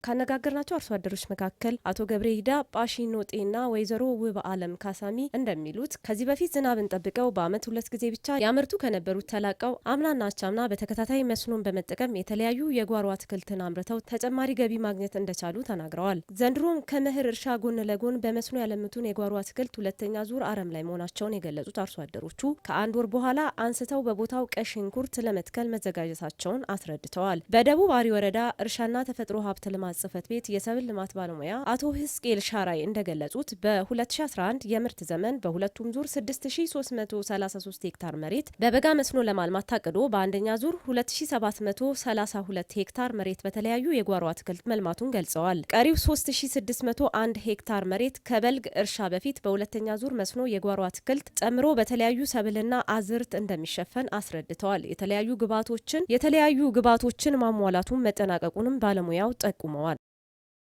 ካነጋገርናቸው አርሶ አደሮች መካከል አቶ ገብሬ ሂዳ ጳሺኖጤና ወይዘሮ ውብ አለም ካሳሚ እንደሚሉት ከዚህ በፊት ዝናብን ጠብቀው በአመት 2 ጊዜ ብቻ ያመርቱ ከነበሩት ተላቀው አምናና አቻምና በተከታታይ መስኖን በመጠቀም የተለያዩ የጓሮ አትክልትን አምርተው ተጨማሪ ገቢ ማግኘት እንደቻሉ ተናግረዋል። ዘንድሮም ከመኸር እርሻ ጎን ለጎን በመስኖ ያለምቱን የጓሮ አትክልት ሁለተኛ ዙር አረም ላይ መሆናቸውን የገለጹት አርሶ አደሮቹ ከአንድ ወር በኋላ አንስተው በቦታው ቀይ ሽንኩርት ለመትከል መዘጋጀታቸውን አስረድተዋል። በደቡብ አሪ ወረዳ እርሻና ተፈጥሮ ሀብት ልማት ጽሕፈት ቤት የሰብል ልማት ባለሙያ አቶ ህዝቅኤል ሻራይ እንደገለጹት በ2011 የምርት ዘመን በሁለቱም ዙር 6333 ሄክታር መሬት በበጋ መስኖ ለማልማት ታቅዶ በአንደኛ ዙር 2732 ሄክታር መሬት በተለያዩ የጓሮ አትክልት መልማቱን ገልጸዋል። ቀሪው 3601 ሄክታር መሬት ከበልግ እርሻ በፊት በሁለተኛ ዙር መስኖ የጓሮ አትክልት ጨምሮ በተለያዩ ሰብልና አዝርት እንደሚሸፈን አስረድተዋል። የተለያዩ ግብዓቶችን ማሟላቱን መጠናቀቁንም ባለሙያው ጠቁመዋል።